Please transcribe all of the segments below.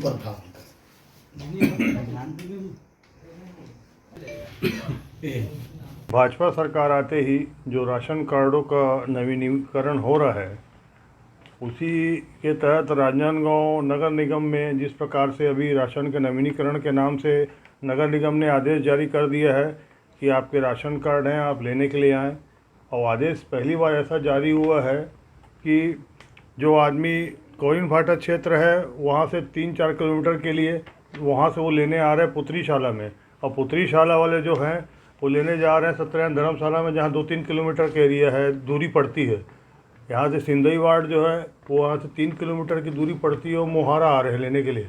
Super farm Bhajpa सरकार आते ही जो राशन कार्डों का नवीनीकरण हो रहा है, उसी के तहत राजनांदगांव नगर निगम में जिस प्रकार से अभी राशन के नवीनीकरण के नाम से नगर निगम ने आदेश जारी कर दिया है कि आपके राशन कार्ड हैं, आप लेने के लिए आएँ। और आदेश पहली बार ऐसा जारी हुआ है कि जो आदमी कोइन भाटा क्षेत्र है वहाँ से 3-4 किलोमीटर के लिए वहाँ से वो लेने आ रहे हैं पुत्रीशाला में, और पुत्रीशाला वाले जो हैं वो लेने जा रहे हैं सत्यनारायण धर्मशाला में, जहाँ 2-3 किलोमीटर का एरिया है, दूरी पड़ती है। यहाँ से सिंधई वार्ड जो है वो वहाँ से 3 किलोमीटर की दूरी पड़ती है, वो मोहारा आ रहे हैं लेने के लिए।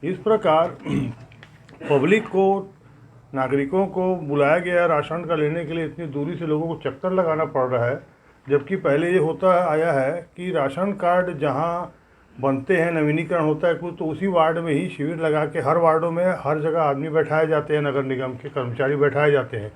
इस प्रकार पब्लिक को, नागरिकों को बुलाया गया राशन का लेने के लिए, इतनी दूरी से लोगों को चक्कर लगाना पड़ रहा है। जबकि पहले ये होता आया है कि राशन कार्ड जहाँ बनते हैं, नवीनीकरण होता है कुछ, तो उसी वार्ड में ही शिविर लगा के हर वार्डों में हर जगह आदमी बैठाए जाते हैं, नगर निगम के कर्मचारी बैठाए जाते हैं।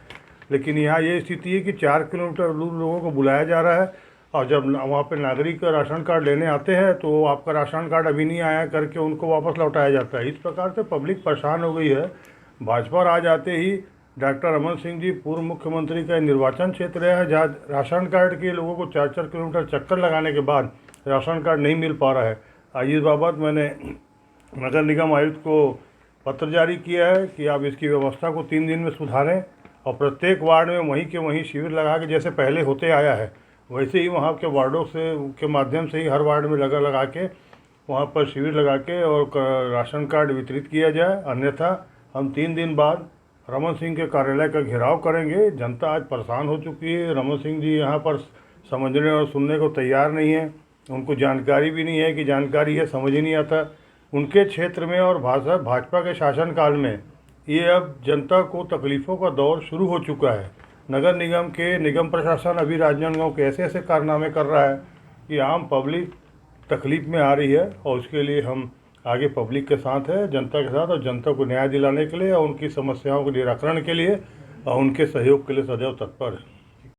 लेकिन यहाँ ये स्थिति है कि 4 किलोमीटर दूर लोगों को बुलाया जा रहा है, और जब वहाँ पे नागरिक का राशन कार्ड लेने आते हैं तो आपका राशन कार्ड अभी नहीं आया करके उनको वापस लौटाया जाता है। इस प्रकार से पब्लिक परेशान हो गई है। भाजपा राज आते ही डॉक्टर रमन सिंह जी, पूर्व मुख्यमंत्री का निर्वाचन क्षेत्र है जहाँ राशन कार्ड के लोगों को 4-4 किलोमीटर चक्कर लगाने के बाद राशन कार्ड नहीं मिल पा रहा है। आज इस बाबत मैंने नगर निगम आयुक्त को पत्र जारी किया है कि आप इसकी व्यवस्था को 3 दिन में सुधारें, और प्रत्येक वार्ड में वहीं के वहीं शिविर लगा के, जैसे पहले होते आया है वैसे ही वहाँ के वार्डों से के माध्यम से ही हर वार्ड में लगा के वहाँ पर शिविर लगा के और राशन कार्ड वितरित किया जाए। अन्यथा हम 3 दिन बाद रमन सिंह के कार्यालय का घेराव करेंगे। जनता आज परेशान हो चुकी है। रमन सिंह जी यहाँ पर समझने और सुनने को तैयार नहीं है, उनको जानकारी भी नहीं है कि जानकारी है, समझ ही नहीं आता। उनके क्षेत्र में और भाजपा के शासनकाल में ये अब जनता को तकलीफ़ों का दौर शुरू हो चुका है। नगर निगम के निगम प्रशासन अभी राजनांदगांव के ऐसे ऐसे कारनामे कर रहा है कि आम पब्लिक तकलीफ़ में आ रही है, और उसके लिए हम आगे पब्लिक के साथ है, जनता के साथ, और जनता को न्याय दिलाने के लिए और उनकी समस्याओं के निराकरण के लिए और उनके सहयोग के लिए सदैव तत्पर है।